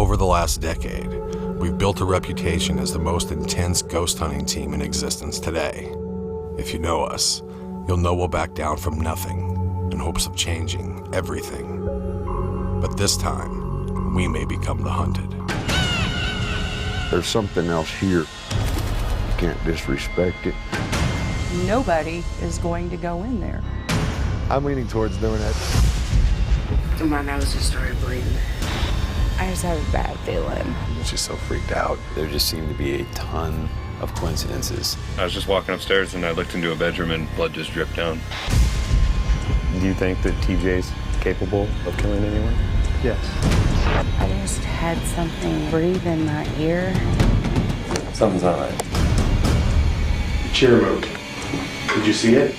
Over the last decade, we've built a reputation as the most intense ghost hunting team in existence today. If you know us, you'll know we'll back down from nothing in hopes of changing everything. But this time, we may become the hunted. There's something else here. You can't disrespect it. Nobody is going to go in there. I'm leaning towards doing it. My nose just started bleeding. I just have a bad feeling. She's so freaked out. There just seemed to be a ton of coincidences. I was just walking upstairs and I looked into a bedroom and blood just dripped down. Do you think that TJ's capable of killing anyone? Yes. I just had something breathe in my ear. Something's not right. The chair moved. Did you see it?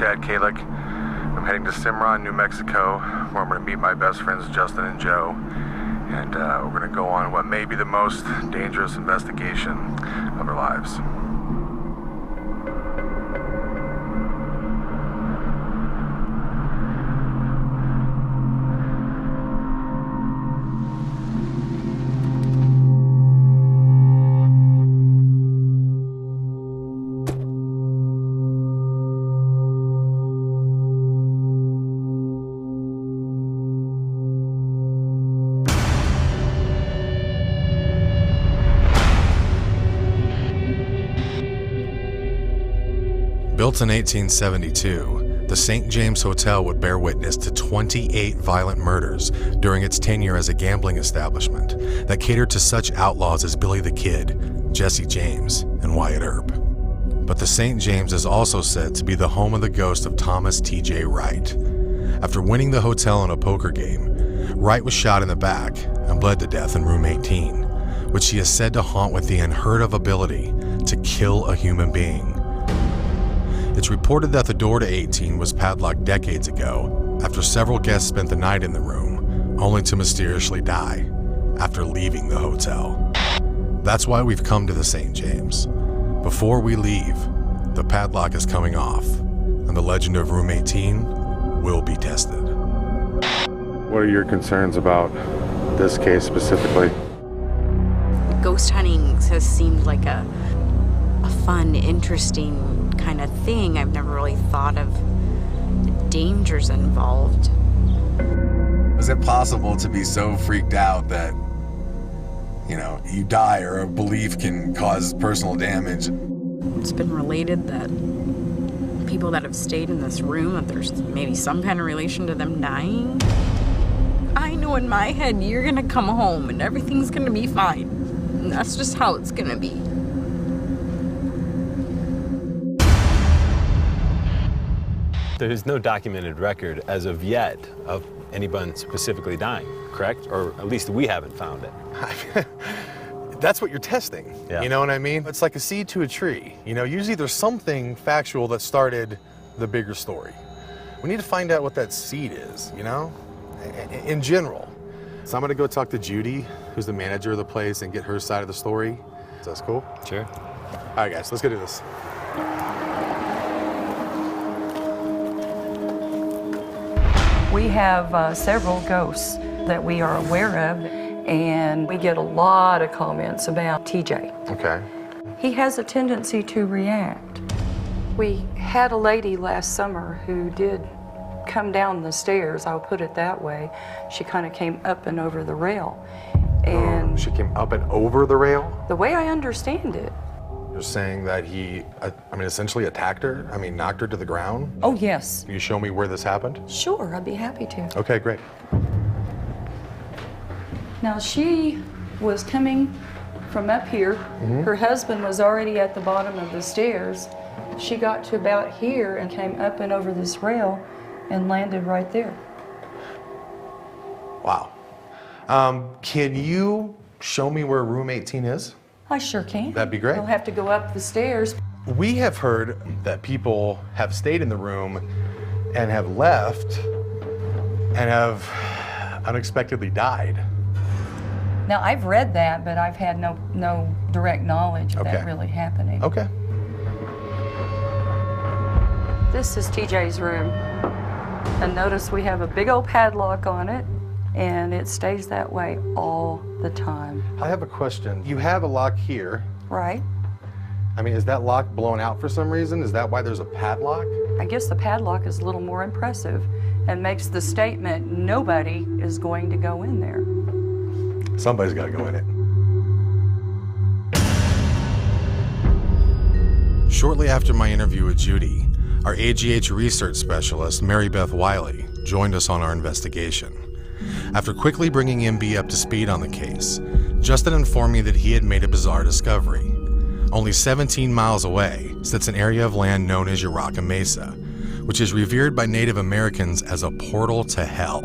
Chad Calek. I'm heading to Cimarron, New Mexico, where I'm going to meet my best friends Justin and Joe, and we're going to go on what may be the most dangerous investigation of our lives. Built in 1872, the St. James Hotel would bear witness to 28 violent murders during its tenure as a gambling establishment that catered to such outlaws as Billy the Kid, Jesse James, and Wyatt Earp. But the St. James is also said to be the home of the ghost of Thomas T.J. Wright. After winning the hotel in a poker game, Wright was shot in the back and bled to death in room 18, which he is said to haunt with the unheard-of ability to kill a human being. It's reported that the door to 18 was padlocked decades ago after several guests spent the night in the room, only to mysteriously die after leaving the hotel. That's why we've come to the St. James. Before we leave, the padlock is coming off, and the legend of room 18 will be tested. What are your concerns about this case specifically? Ghost hunting has seemed like a fun, interesting kind of thing. I've never really thought of the dangers involved. Is it possible to be so freaked out that, you die or a belief can cause personal damage? It's been related that people that have stayed in this room, that there's maybe some kind of relation to them dying. I know in my head you're gonna come home and everything's gonna be fine. And that's just how it's gonna be. There's no documented record as of yet of anyone specifically dying, correct? Or at least we haven't found it. That's what you're testing. Yeah. You know what I mean? It's like a seed to a tree. Usually there's something factual that started the bigger story. We need to find out what that seed is, in general. So I'm gonna go talk to Judy, who's the manager of the place, and get her side of the story. Is that cool? Sure. All right, guys, let's go do this. We have several ghosts that we are aware of, and we get a lot of comments about TJ. Okay. He has a tendency to react. We had a lady last summer who did come down the stairs, I'll put it that way. She kind of came up and over the rail. And she came up and over the rail? the way I understand it, You're saying that he, essentially attacked her? Knocked her to the ground? oh yes, Can you show me where this happened? sure, I'd be happy to. Okay, great. Now she was coming from up here. Her husband was already at the bottom of the stairs. She got to about here and came up and over this rail and landed right there. Wow. Can you show me where room 18 is? I sure can. That'd be great. You'll have to go up the stairs. We have heard that people have stayed in the room and have left and have unexpectedly died. Now, I've read that, but I've had no direct knowledge of that really happening. Okay. This is TJ's room. And notice we have a big old padlock on it, and it stays that way all the time. I have a question. You have a lock here. Right? I mean, is that lock blown out for some reason? Is that why there's a padlock? I guess the padlock is a little more impressive and makes the statement, nobody is going to go in there. Somebody's got to go in it. Shortly after my interview with Judy, our AGH research specialist, Mary Beth Wylie, joined us on our investigation. After quickly bringing MB up to speed on the case, Justin informed me that he had made a bizarre discovery. Only 17 miles away sits an area of land known as Uraka Mesa, which is revered by Native Americans as a portal to hell.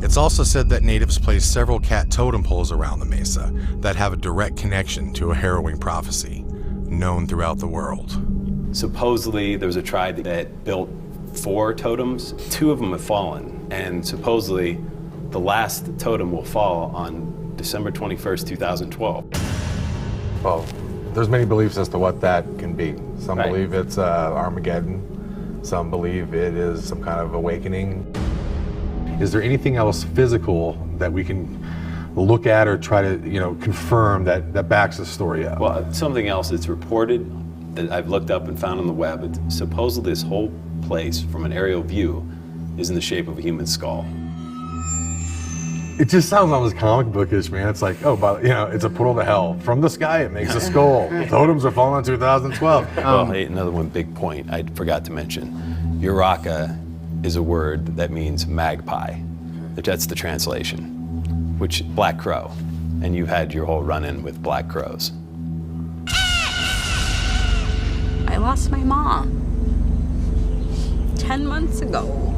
It's also said that natives place several cat totem poles around the mesa that have a direct connection to a harrowing prophecy known throughout the world. Supposedly, there was a tribe that built 4 totems. 2 of them have fallen, and supposedly the last totem will fall on December 21st, 2012. Well, there's many beliefs as to what that can be. Some believe it's Armageddon. Some believe it is some kind of awakening. Is there anything else physical that we can look at or try to, confirm that backs the story up? Well, something else that's reported that I've looked up and found on the web, it's supposedly this whole place from an aerial view is in the shape of a human skull. It just sounds almost comic bookish, man. It's like, it's a portal to hell. From the sky, it makes a skull. Totems are falling in 2012. Well, hey, another one big point I forgot to mention. Uraka is a word that means magpie. That's the translation, which black crow. And you had your whole run-in with black crows. I lost my mom 10 months ago.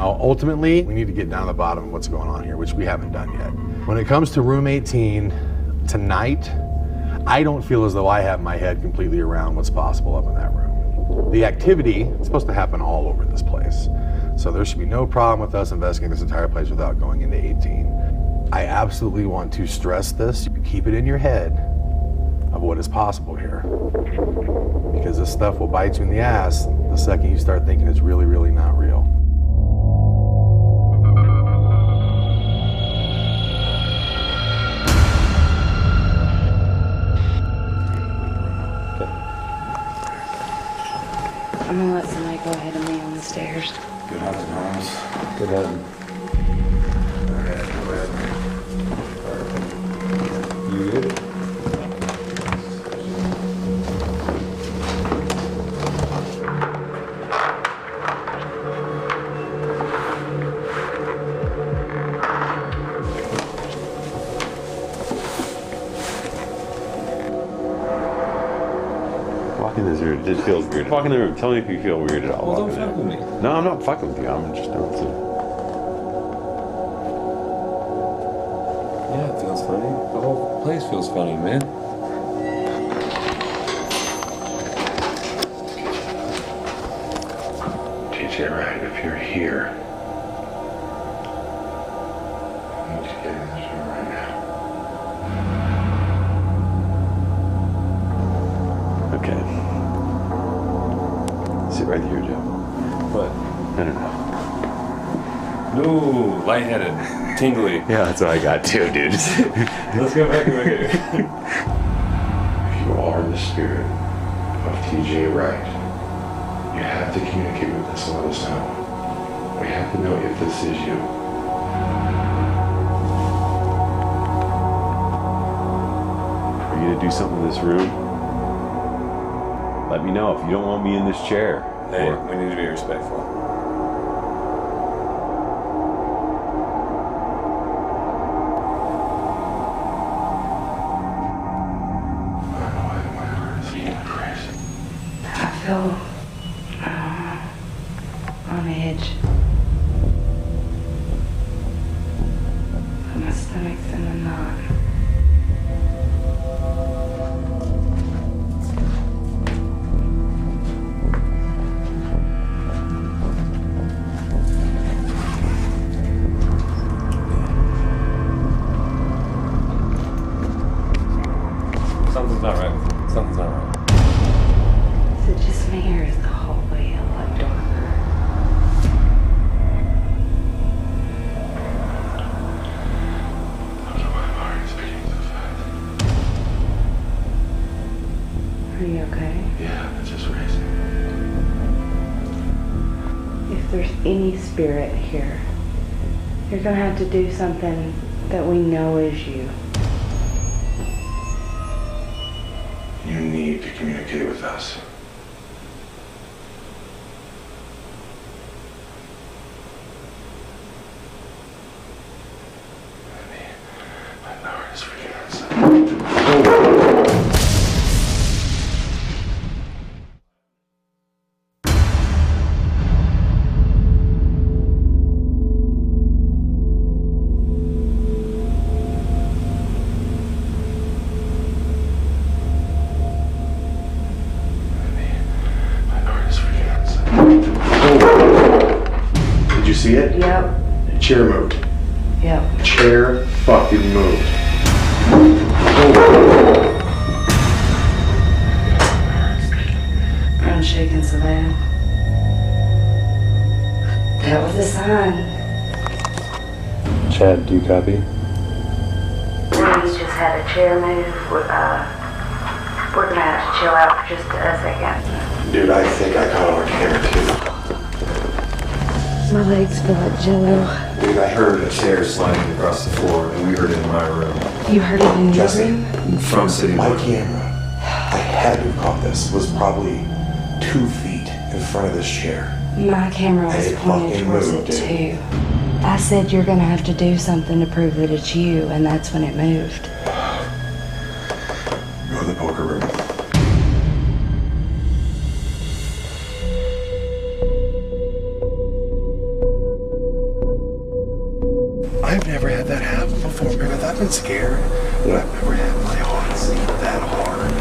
Ultimately, we need to get down to the bottom of what's going on here, which we haven't done yet. When it comes to room 18, tonight, I don't feel as though I have my head completely around what's possible up in that room. The activity is supposed to happen all over this place. So there should be no problem with us investigating this entire place without going into 18. I absolutely want to stress this. Keep it in your head of what is possible here. Because this stuff will bite you in the ass the second you start thinking it's really, really not real. I'm gonna let somebody go ahead of me on the stairs. Good hunting, Holmes. Good hunting. You good? Walking this room, it feels weird. Walk in the room, tell me if you feel weird at all. Well, don't fuck with me. No, I'm not fucking with you. I'm just doing it. Yeah, it feels funny. The whole place feels funny, man. TJ, right, if you're here, I need you to get in this room right now. Okay. Sit right here, Joe. What? No. No, lightheaded, tingly. Yeah, that's what I got too, dude. Let's go back and look at it. If you are the spirit of TJ Wright, you have to communicate with us and let us know. We have to know if this is you. Are you gonna do something in this room? Let me know if you don't want me in this chair. Hey, we need to be respectful. feel on edge. My stomach's in a knot. Something's not right. Something's not right. Is it just me or is the hallway a lot darker? Are you okay? Yeah, it's just racing. If there's any spirit here, you're gonna have to do something that we know is you. You need to communicate with us. My heart is freaking Did you see it? Yep. The chair moved. Yep. The chair fucking moved. I'm shaking so bad. That was a sign. Chad, do you copy? Please just had a chair move. We're gonna have to chill out for just a second. Dude, I think I caught our camera too. My legs feel like jello. Dude, I heard a chair sliding across the floor, and we heard it in my room. You heard it in your Justin, room? From City my Room. camera, I had to have caught this, was probably 2 feet in front of this chair. My camera was It pointed fucking towards moved, it dude. too. I said you're gonna have to do something to prove that it's you, and that's when it moved. Go to the poker room. I've never had that happen before, man. I've been scared, but I've never had my heart sink that hard.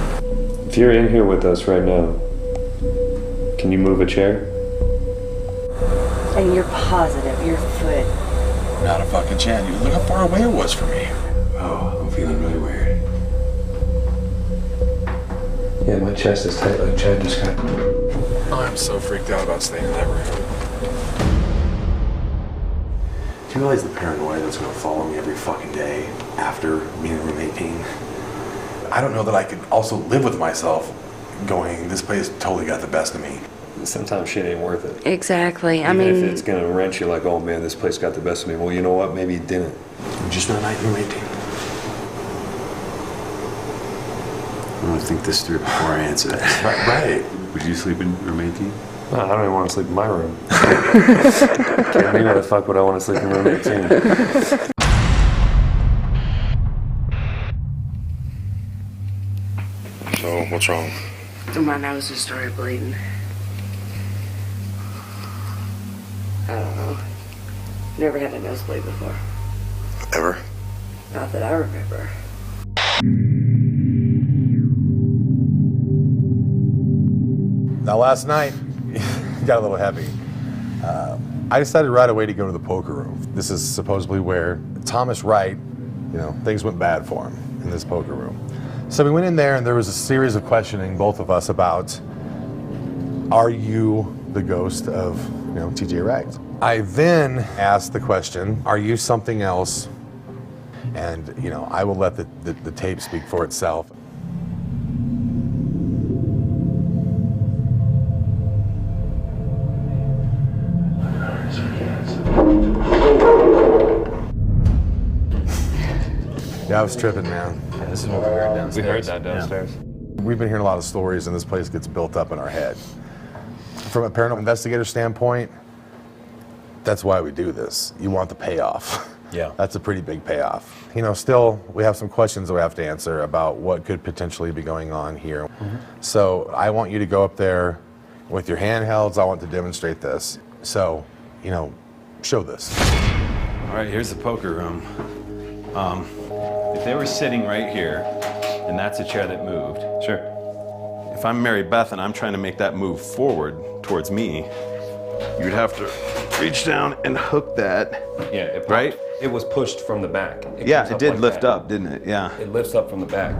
If you're in here with us right now, can you move a chair? And you're positive your foot. Not a fucking chance. Look how far away it was from me. Oh, I'm feeling really weird. Yeah, my chest is tight like Chad just got. I'm so freaked out about staying in that room. Do you realize the paranoia that's gonna follow me every fucking day after being in room 18? I don't know that I could also live with myself going, this place totally got the best of me. Sometimes shit ain't worth it. Exactly. Even if it's gonna wrench you like, oh man, this place got the best of me. Well, you know what? Maybe it didn't. Just not night in room 18. I'm gonna think this through before I answer that. Right. Would you sleep in room 18? No, I don't even want to sleep in my room. Maybe why the fuck would I want to sleep in room 18? So, what's wrong? My nose just started bleeding. I don't know. Never had a nosebleed before. Ever? Not that I remember. Now, last night, got a little heavy. I decided right away to go to the poker room. This is supposedly where Thomas Wright, things went bad for him in this poker room. So we went in there and there was a series of questioning, both of us, about, are you the ghost of, TJ Wright? I then asked the question, are you something else? And, I will let the tape speak for itself. Yeah, I was tripping, man. Yeah, this is what we heard downstairs. We heard that downstairs. Yeah. We've been hearing a lot of stories, and this place gets built up in our head. From a paranormal investigator standpoint, that's why we do this. You want the payoff. Yeah. That's a pretty big payoff. Still, we have some questions that we have to answer about what could potentially be going on here. Mm-hmm. So I want you to go up there with your handhelds. I want to demonstrate this. So, you know, show this. All right, here's the poker room. If they were sitting right here, and that's a chair that moved. Sure. If I'm Mary Beth and I'm trying to make that move forward towards me, you'd have to reach down and hook that. Yeah, it popped. Right? It was pushed from the back. Yeah, comes it up did like lift that. up, didn't it? Yeah. It lifts up from the back.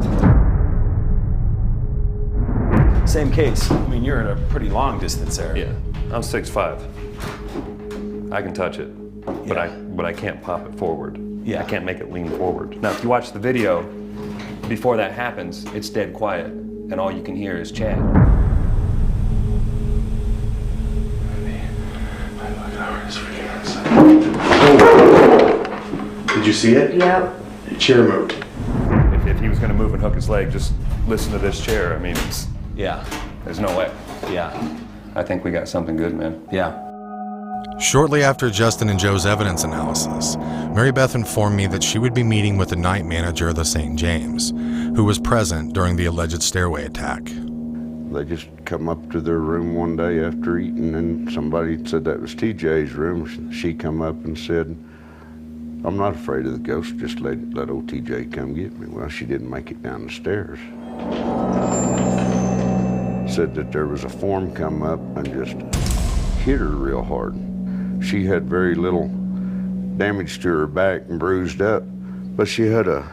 Same case. I mean, you're at a pretty long distance there. Yeah, I'm 6'5". I can touch it, but I can't pop it forward. Yeah. I can't make it lean forward. Now, if you watch the video, before that happens, it's dead quiet, and all you can hear is Chad. Did you see it? Yep. The chair moved. If he was gonna move and hook his leg, just listen to this chair. I mean, Yeah. there's no way. Yeah. I think we got something good, man. Yeah. Shortly after Justin and Joe's evidence analysis, Mary Beth informed me that she would be meeting with the night manager of the St. James, who was present during the alleged stairway attack. They just come up to their room one day after eating, and somebody said that was TJ's room. She come up and said, "I'm not afraid of the ghost, just let old TJ come get me." Well, she didn't make it down the stairs. Said that there was a form come up and just hit her real hard. She had very little damage to her back and bruised up, but she had a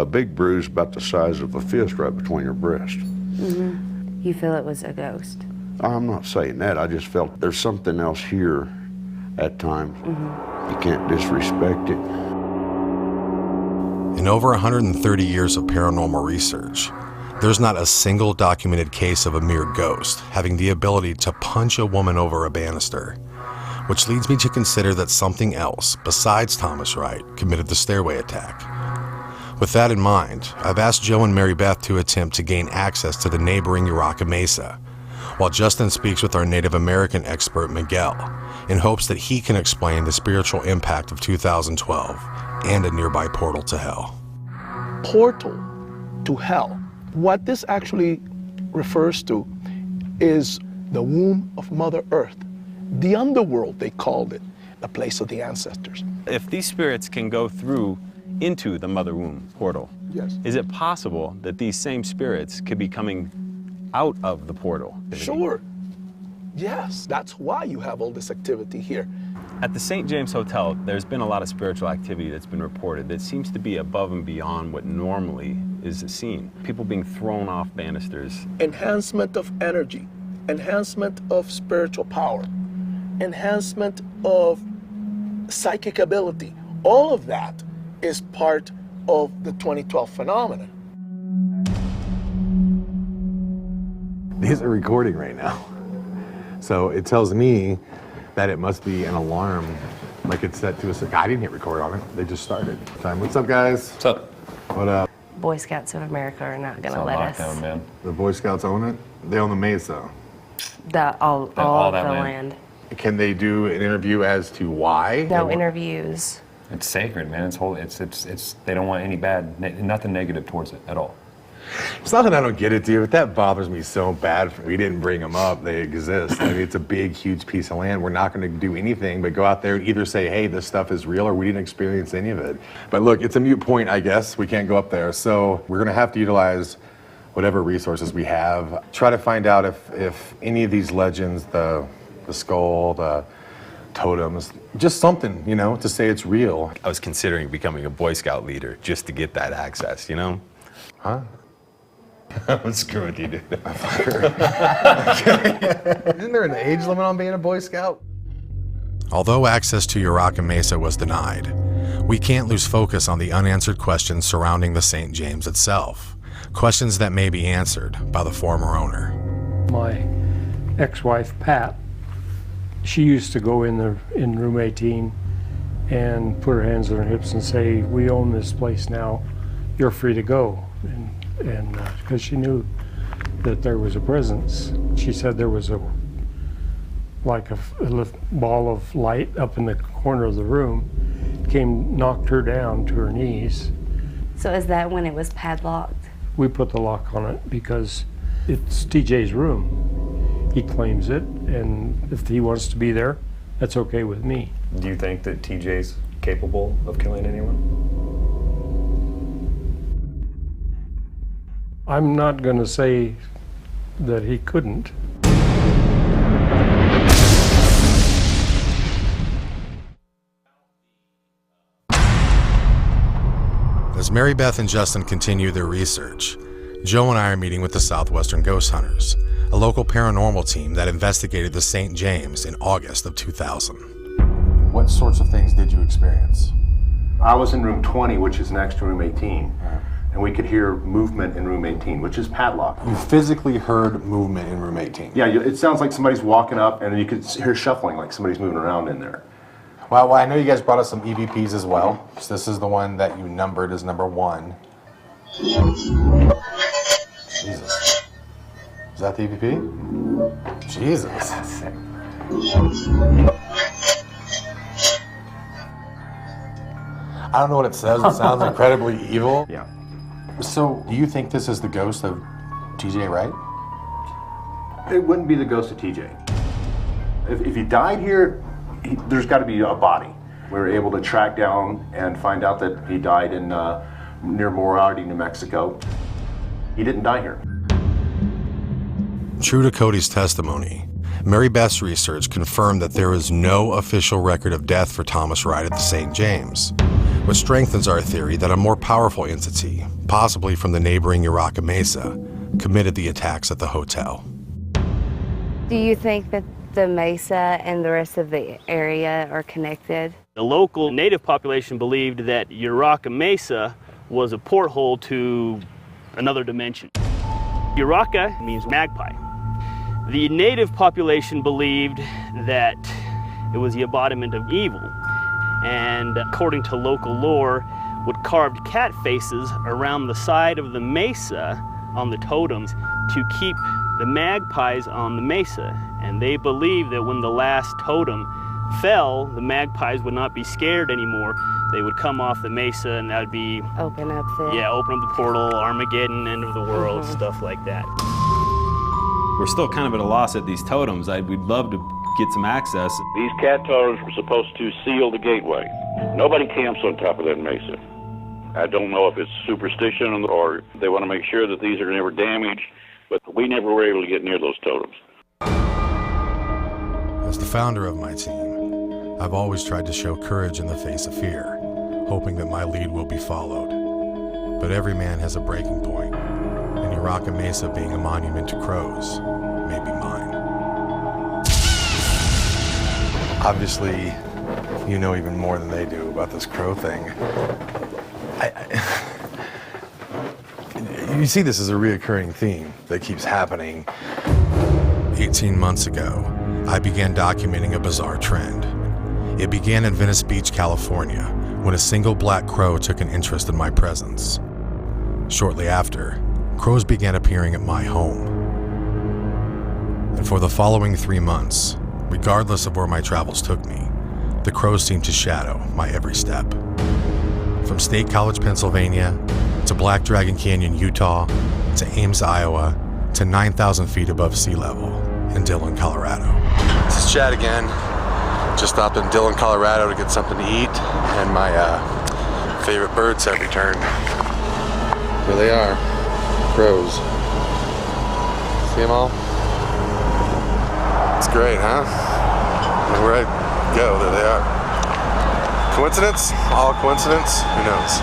big bruise about the size of a fist right between her breast. Mm-hmm. You feel it was a ghost? I'm not saying that. I just felt there's something else here at times. Mm-hmm. You can't disrespect it. In over 130 years of paranormal research, there's not a single documented case of a mere ghost having the ability to punch a woman over a banister, which leads me to consider that something else besides Thomas Wright committed the stairway attack. With that in mind, I've asked Joe and Mary Beth to attempt to gain access to the neighboring Uraka Mesa, while Justin speaks with our Native American expert Miguel, in hopes that he can explain the spiritual impact of 2012 and a nearby portal to hell. Portal to hell. What this actually refers to is the womb of Mother Earth. The underworld, they called it, the place of the ancestors. If these spirits can go through into the mother womb portal, Yes. is it possible that these same spirits could be coming out of the portal? Sure. Yes, that's why you have all this activity here. At the St. James Hotel, there's been a lot of spiritual activity that's been reported that seems to be above and beyond what normally is seen. People being thrown off banisters. Enhancement of energy, enhancement of spiritual power, enhancement of psychic ability. All of that is part of the 2012 phenomenon. These are recording right now. So it tells me that it must be an alarm, like it's set to a... I didn't hit record on it. They just started. What's up, guys? What's up? What up? Boy Scouts of America are not going to let us. Lockdown, man. The Boy Scouts own it? They own the Mesa. All that the land. land. Can they do an interview as to why? No interviews. It's sacred, man. It's whole. It's. They don't want any bad, nothing negative towards it at all. It's not that I don't get it, dude, but that bothers me so bad. We didn't bring them up. They exist. I mean, it's a big, huge piece of land. We're not going to do anything but go out there and either say, hey, this stuff is real, or we didn't experience any of it. But look, it's a moot point, I guess. We can't go up there. So we're going to have to utilize whatever resources we have. Try to find out if any of these legends, the skull, the totems, just something, you know, to say it's real. I was considering becoming a Boy Scout leader just to get that access, you know? Huh? I'm screwing with you, dude. Isn't there an age limit on being a Boy Scout? Although access to Uraka Mesa was denied, we can't lose focus on the unanswered questions surrounding the St. James itself. Questions that may be answered by the former owner. My ex-wife, Pat, she used to go in room 18 and put her hands on her hips and say, "We own this place now, you're free to go." And because she knew that there was a presence. She said there was a ball of light up in the corner of the room, knocked her down to her knees. So is that when it was padlocked? We put the lock on it because it's TJ's room. he claims it, and if he wants to be there, that's okay with me. Do you think that TJ's capable of killing anyone? I'm not going to say that he couldn't. As Mary Beth and Justin continue their research, Joe and I are meeting with the Southwestern Ghost Hunters, a local paranormal team that investigated the St. James in August of 2000. What sorts of things did you experience? I was in room 20, which is next to room 18, and we could hear movement in room 18, which is padlocked. You physically heard movement in room 18? Yeah, it sounds like somebody's walking up, and you could hear shuffling, like somebody's moving around in there. Well, I know you guys brought us some EVPs as well. So this is the one that you numbered as number 1. Jesus. Is that the EVP? Jesus. I don't know what it says. It sounds incredibly evil. Yeah. So, do you think this is the ghost of TJ Wright? It wouldn't be the ghost of TJ. If he died here, there's got to be a body. We were able to track down and find out that he died in near Morality, New Mexico. He didn't die here. True to Cody's testimony, Mary Beth's research confirmed that there is no official record of death for Thomas Wright at the St. James, which strengthens our theory that a more powerful entity, possibly from the neighboring Mesa, committed the attacks at the hotel. Do you think that the Mesa and the rest of the area are connected? The local native population believed that Mesa was a porthole to another dimension. Uraka means magpie. The native population believed that it was the embodiment of evil, and according to local lore, would carved cat faces around the side of the mesa on the totems to keep the magpies on the mesa. And they believed that when the last totem fell, the magpies would not be scared anymore. They would come off the mesa, and that would be open up the portal, Armageddon, end of the world, stuff like that. We're still kind of at a loss at these totems. We'd love to get some access. These cat totems were supposed to seal the gateway. Nobody camps on top of that mesa. I don't know if it's superstition or they want to make sure that these are never damaged, but we never were able to get near those totems. As the founder of my team, I've always tried to show courage in the face of fear, hoping that my lead will be followed. But every man has a breaking point, and Uraka Mesa being a monument to crows may be mine. Obviously, you know even more than they do about this crow thing. You see this as a reoccurring theme that keeps happening. 18 months ago, I began documenting a bizarre trend. It began in Venice Beach, California, when a single black crow took an interest in my presence. Shortly after, crows began appearing at my home. And for the following 3 months, regardless of where my travels took me, the crows seemed to shadow my every step. From State College, Pennsylvania, to Black Dragon Canyon, Utah, to Ames, Iowa, to 9,000 feet above sea level in Dillon, Colorado. This is Chad again. Just stopped in Dillon, Colorado to get something to eat, and my favorite birds have returned. Here they are, crows. See them all? It's great, huh? Where I go, there they are. Coincidence? All coincidence? Who knows?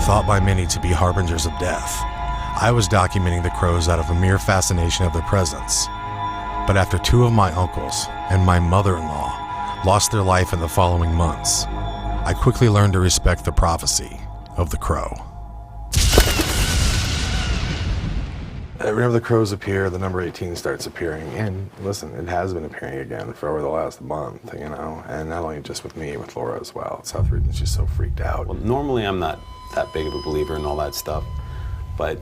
Thought by many to be harbingers of death, I was documenting the crows out of a mere fascination of their presence. But after 2 of my uncles and my mother-in-law lost their life in the following months, I quickly learned to respect the prophecy of the crow. Whenever the crows appear, the number 18 starts appearing. And listen, it has been appearing again for over the last month, you know, and not only just with me, with Laura as well. South Region's just so freaked out. Well, normally I'm not that big of a believer in all that stuff, but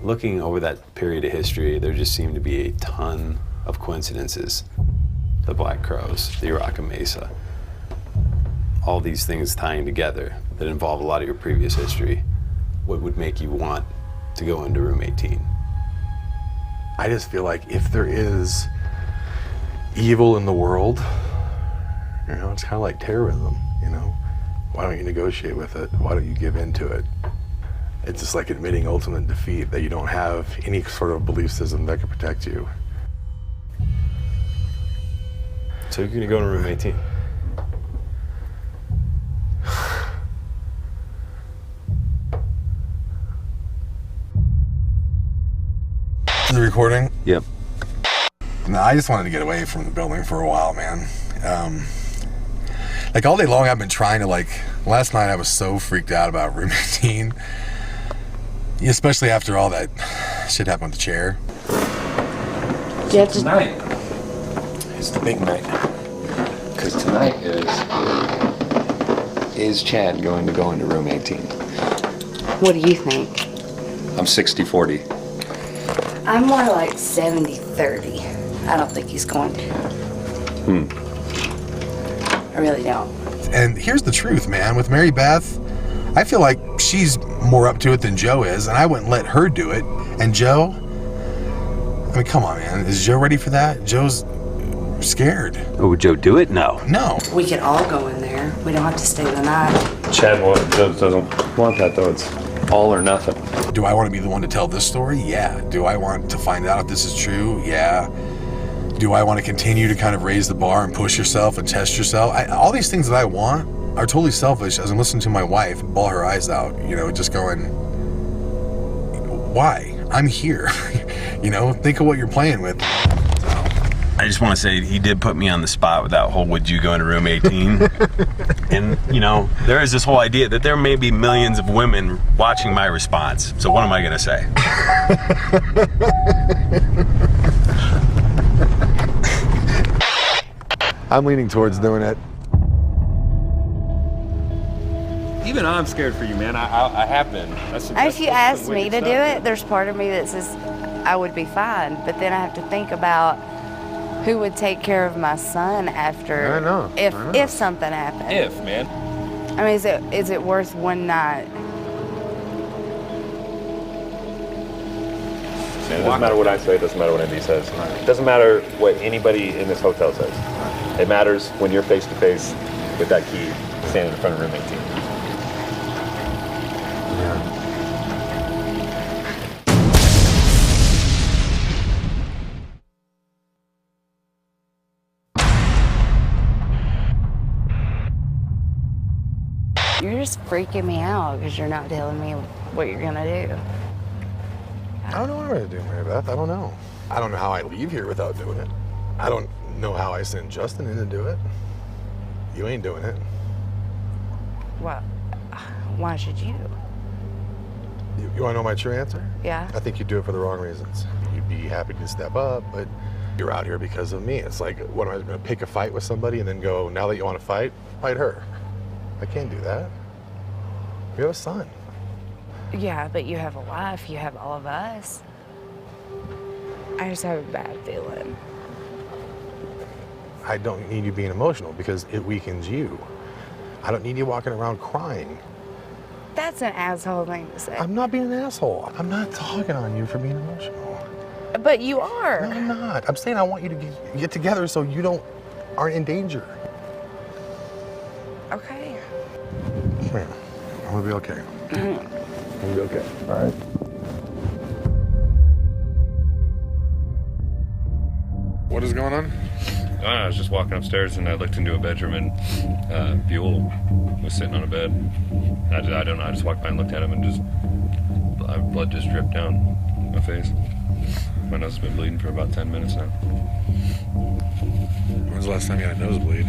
looking over that period of history, there just seemed to be a ton of coincidences. The black crows, the Uraka Mesa. all these things tying together that involve a lot of your previous history, what would make you want to go into room 18? I just feel like if there is evil in the world, you know, it's kind of like terrorism, you know? Why don't you negotiate with it? Why don't you give in to it? It's just like admitting ultimate defeat, that you don't have any sort of belief system that can protect you. So you're gonna go to room 18? Is it recording? Yep. No, I just wanted to get away from the building for a while, man. Like all day long I've been trying to, like, last night I was so freaked out about room 18. Especially after all that shit happened with the chair. Yeah, tonight is the big night. Because tonight is Chad going to go into room 18? What do you think? I'm 60-40. I'm more like 70-30. I don't think he's going to. I really don't. And here's the truth, man. With Mary Beth, I feel like she's more up to it than Joe is, and I wouldn't let her do it. And Joe, I mean, come on, man. Is Joe ready for that? Joe's scared. Oh, would Joe do it? No. No. We could all go in there. We don't have to stay the night. Chad doesn't want that, though. It's all or nothing. Do I want to be the one to tell this story? Yeah. Do I want to find out if this is true? Yeah. Do I want to continue to kind of raise the bar and push yourself and test yourself? All these things that I want are totally selfish, as I'm listening to my wife bawl her eyes out, you know, just going, why? I'm here. You know, think of what you're playing with. I just want to say he did put me on the spot with that whole would you go into room 18? And, you know, there is this whole idea that there may be millions of women watching my response. So what am I going to say? I'm leaning towards doing it. Even I'm scared for you, man. I have been. If you asked me to do it, there's part of me that says I would be fine, but then I have to think about who would take care of my son after. I know. If something happened. If, man. I mean, is it worth one night? It doesn't matter what I say, it doesn't matter what anybody says. It doesn't matter what anybody in this hotel says. It matters when you're face to face with that key standing in front of room 18. Yeah. You're just freaking me out because you're not telling me what you're gonna do. I don't know what I'm gonna do, Mary Beth. I don't know. I don't know how I leave here without doing it. I don't know how I send Justin in to do it. You ain't doing it. Well, why should you? You wanna know my true answer? Yeah. I think you'd do it for the wrong reasons. You'd be happy to step up, but you're out here because of me. It's like, what am I gonna pick a fight with somebody and then go, now that you wanna fight her? I can't do that. You have a son. Yeah, but you have a wife, you have all of us. I just have a bad feeling. I don't need you being emotional because it weakens you. I don't need you walking around crying. That's an asshole thing to say. I'm not being an asshole. I'm not talking on you for being emotional. But you are. No, I'm not. I'm saying I want you to get together so you aren't in danger. Okay. Come here. I'm gonna be okay. I'm gonna be okay. All right. What is going on? I was just walking upstairs and I looked into a bedroom and Buell was sitting on a bed. I don't know, I just walked by and looked at him and blood just dripped down my face. My nose has been bleeding for about 10 minutes now. When was the last time you had a nosebleed?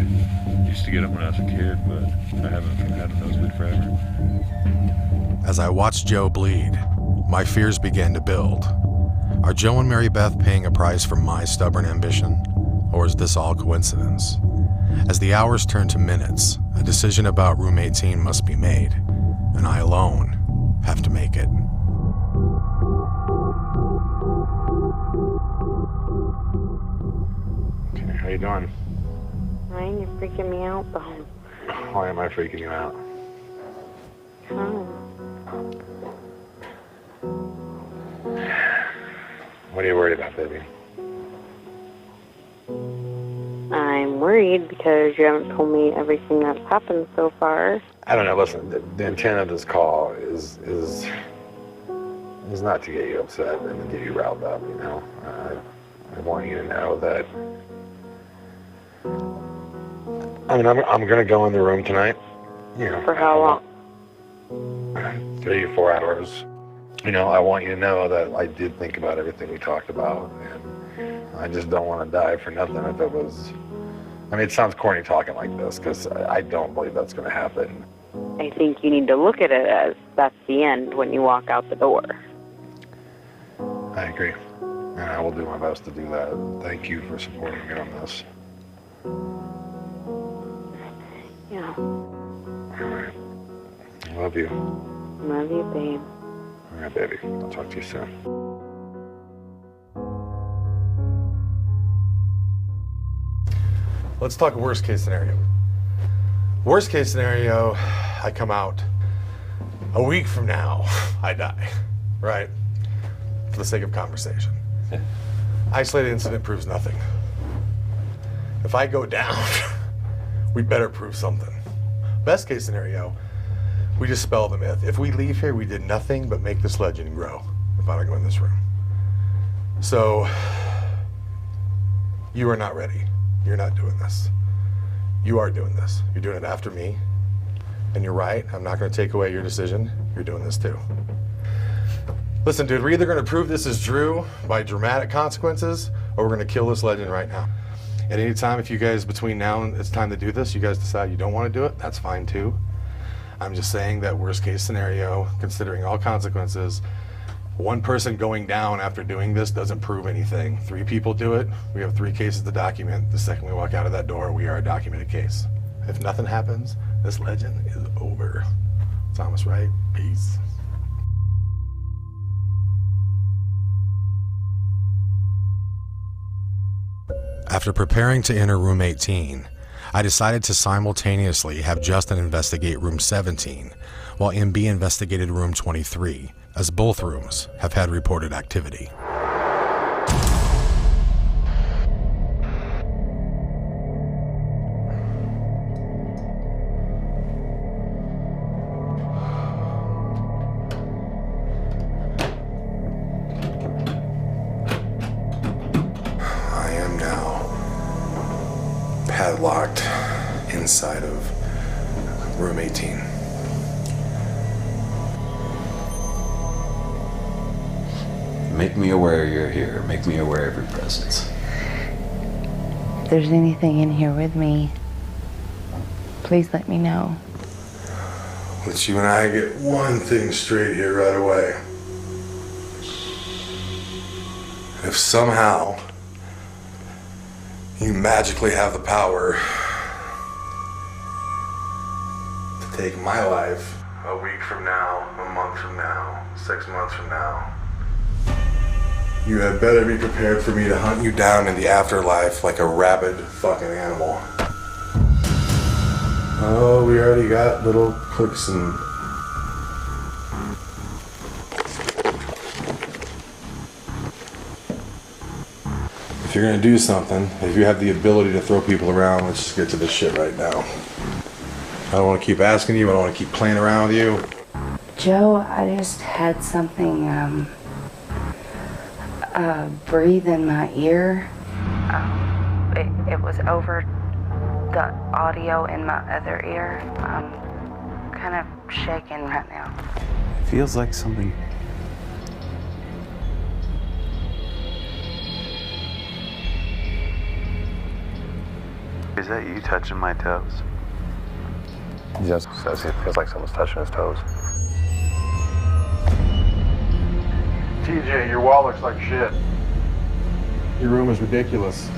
Used to get it when I was a kid, but I haven't had a nosebleed forever. As I watched Joe bleed, my fears began to build. Are Joe and Mary Beth paying a price for my stubborn ambition? Or is this all coincidence? As the hours turn to minutes, a decision about room 18 must be made, and I alone have to make it. Okay, how you doing? Ryan, you're freaking me out, though. Why am I freaking you out? What are you worried about, baby? I'm worried because you haven't told me everything that's happened so far. I don't know. Listen, the intent of this call is not to get you upset and to get you riled up. You know, I want you to know that. I mean, I'm gonna go in the room tonight. You know, for how long? 3 or 4 hours. You know, I want you to know that I did think about everything we talked about, and I just don't want to die for nothing. If it was, I mean, it sounds corny talking like this because I don't believe that's going to happen. I think you need to look at it as that's the end when you walk out the door. I agree, and I will do my best to do that. Thank you for supporting me on this. Yeah. All right. I love you. Love you, babe. All right, baby. I'll talk to you soon. Let's talk worst case scenario. Worst case scenario, I come out a week from now, I die, right? For the sake of conversation. Isolated incident proves nothing. If I go down, we better prove something. Best case scenario, we dispel the myth. If we leave here, we did nothing but make this legend grow if I don't go in this room. So, you are not ready. You're not doing this. You are doing this. You're doing it after me. And you're right, I'm not gonna take away your decision. You're doing this too. Listen, dude, we're either gonna prove this is Drew by dramatic consequences, or we're gonna kill this legend right now. At any time, if you guys, between now and it's time to do this, you guys decide you don't wanna do it, that's fine too. I'm just saying that worst case scenario, considering all consequences, one person going down after doing this doesn't prove anything. 3 people do it, we have 3 cases to document. The second we walk out of that door, we are a documented case. If nothing happens, this legend is over. Thomas Wright, peace. After preparing to enter room 18, I decided to simultaneously have Justin investigate room 17, while MB investigated room 23, as both rooms have had reported activity. I am now padlocked inside of room 18. Make me aware you're here. Make me aware of your presence. If there's anything in here with me, please let me know. Let's you and I get one thing straight here right away. If somehow you magically have the power to take my life a week from now, a month from now, 6 months from now, you had better be prepared for me to hunt you down in the afterlife like a rabid fucking animal. Oh, we already got little clicks and... If you're gonna do something, if you have the ability to throw people around, let's just get to this shit right now. I don't want to keep asking you, I don't want to keep playing around with you. Joe, I just had something breathe in my ear. It was over the audio in my other ear. I'm kind of shaking right now. Feels like something. Is that you touching my toes? He just says it feels like someone's touching his toes. TJ, your wall looks like shit. Your room is ridiculous.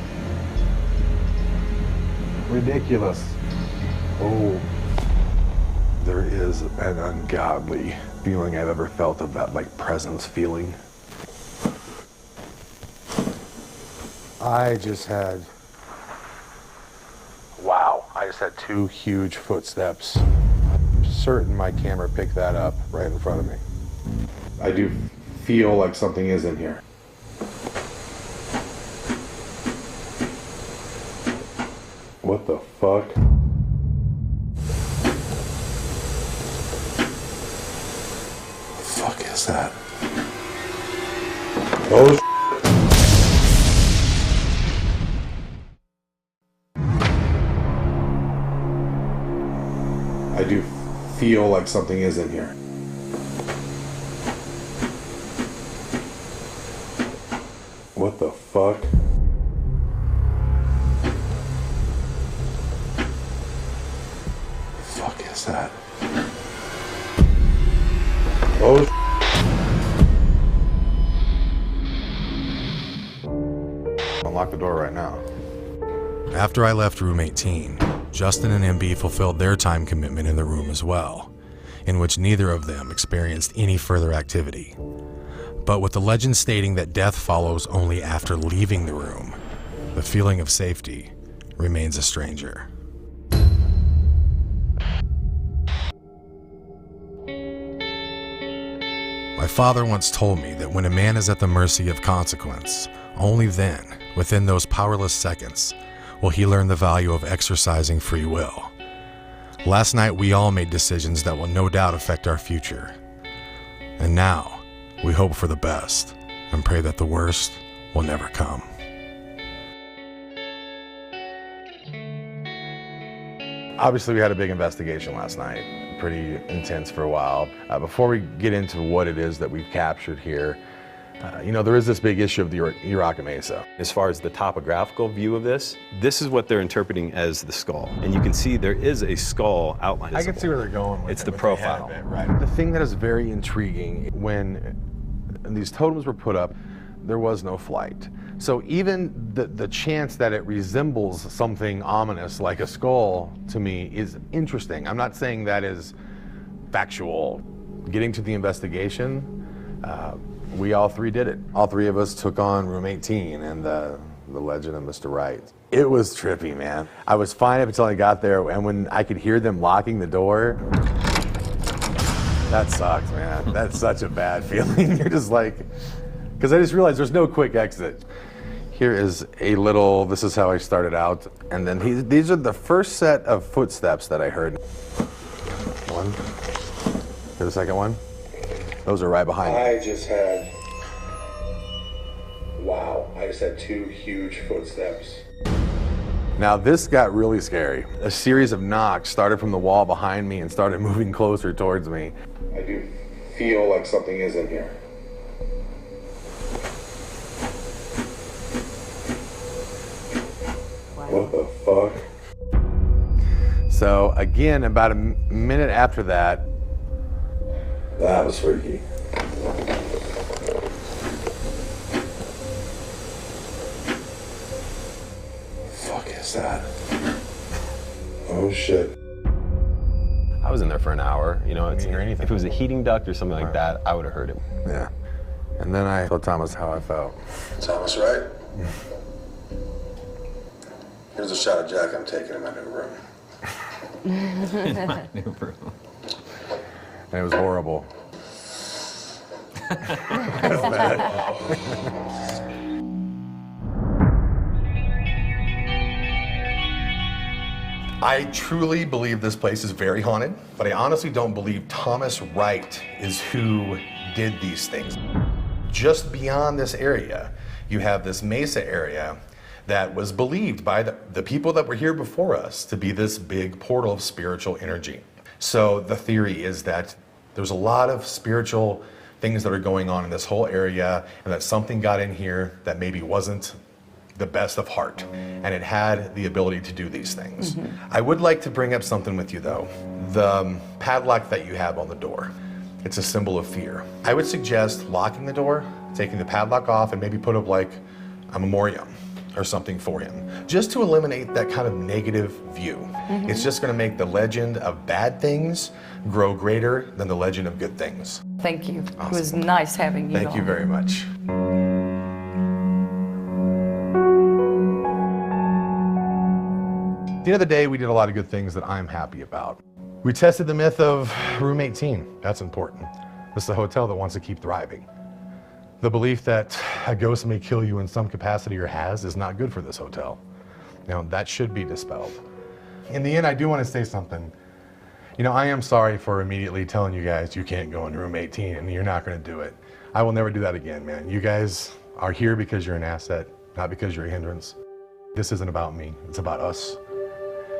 Ridiculous. Oh, there is an ungodly feeling I've ever felt of that, like, presence feeling. I just had... Wow. I just had 2 huge footsteps. I'm certain my camera picked that up right in front of me. I do feel like something is in here. What the fuck? Fuck is that? Oh, I do feel like something is in here. What the fuck? Fuck is that? Oh, unlock the door right now. After I left room 18, Justin and MB fulfilled their time commitment in the room as well, in which neither of them experienced any further activity. But with the legend stating that death follows only after leaving the room, the feeling of safety remains a stranger. My father once told me that when a man is at the mercy of consequence, only then, within those powerless seconds, will he learn the value of exercising free will. Last night we all made decisions that will no doubt affect our future. And now, we hope for the best and pray that the worst will never come. Obviously, we had a big investigation last night, pretty intense for a while. Before we get into what it is that we've captured here, there is this big issue of the Uraka Mesa. As far as the topographical view of this is what they're interpreting as the skull. And you can see there is a skull outline. I can see where they're going with It's it, the with profile. The right. The thing that is very intriguing, when these totems were put up, there was no flight. So even the chance that it resembles something ominous like a skull, to me, is interesting. I'm not saying that is factual. Getting to the investigation, we all 3 did it. All 3 of us took on room 18 and the legend of Mr. Wright. It was trippy, man. I was fine up until I got there, and when I could hear them locking the door, that sucks, man. That's such a bad feeling. You're just like, because I just realized there's no quick exit. Here is a little, this is how I started out. And then these are the first set of footsteps that I heard. One. Hear the second one? Those are right behind me. I just had 2 huge footsteps. Now this got really scary. A series of knocks started from the wall behind me and started moving closer towards me. I do feel like something is in here. What the fuck? So again, about a minute after that, that was freaky. Fuck is that? Oh shit. I was in there for an hour, I didn't hear anything. If it was a heating duct or something like that, I would have heard it. Yeah. And then I told Thomas how I felt. Thomas, right? Here's a shot of Jack I'm taking in my new room. In my new room. And it was horrible. I truly believe this place is very haunted, but I honestly don't believe Thomas Wright is who did these things. Just beyond this area, you have this Mesa area that was believed by the people that were here before us to be this big portal of spiritual energy. So the theory is that there's a lot of spiritual things that are going on in this whole area, and that something got in here that maybe wasn't the best of heart, and it had the ability to do these things. Mm-hmm. I would like to bring up something with you though. The padlock that you have on the door, it's a symbol of fear. I would suggest locking the door, taking the padlock off, and maybe put up like a memoriam or something for him, just to eliminate that kind of negative view. Mm-hmm. It's just gonna make the legend of bad things grow greater than the legend of good things. Thank you. Awesome. It was nice having you Thank you very much. the end of the day, we did a lot of good things that I'm happy about. We tested the myth of room 18. That's important. This is a hotel that wants to keep thriving. The belief that a ghost may kill you in some capacity or has is not good for this hotel. Now, that should be dispelled. In the end, I do want to say something. You know, I am sorry for immediately telling you guys you can't go in room 18 and you're not going to do it. I will never do that again, man. You guys are here because you're an asset, not because you're a hindrance. This isn't about me. It's about us.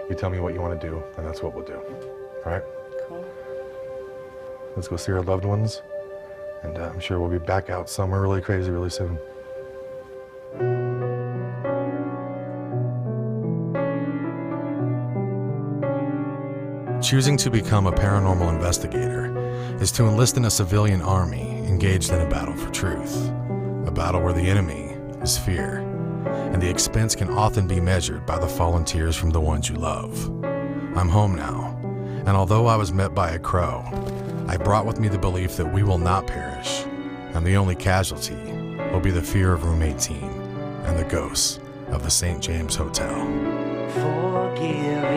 You tell me what you want to do, and that's what we'll do. All right? Cool. Let's go see our loved ones, and I'm sure we'll be back out somewhere really crazy really soon. Choosing to become a paranormal investigator is to enlist in a civilian army engaged in a battle for truth, a battle where the enemy is fear, and the expense can often be measured by the fallen tears from the ones you love. I'm home now, and although I was met by a crow, I brought with me the belief that we will not perish, and the only casualty will be the fear of room 18 and the ghosts of the St. James Hotel. Forgive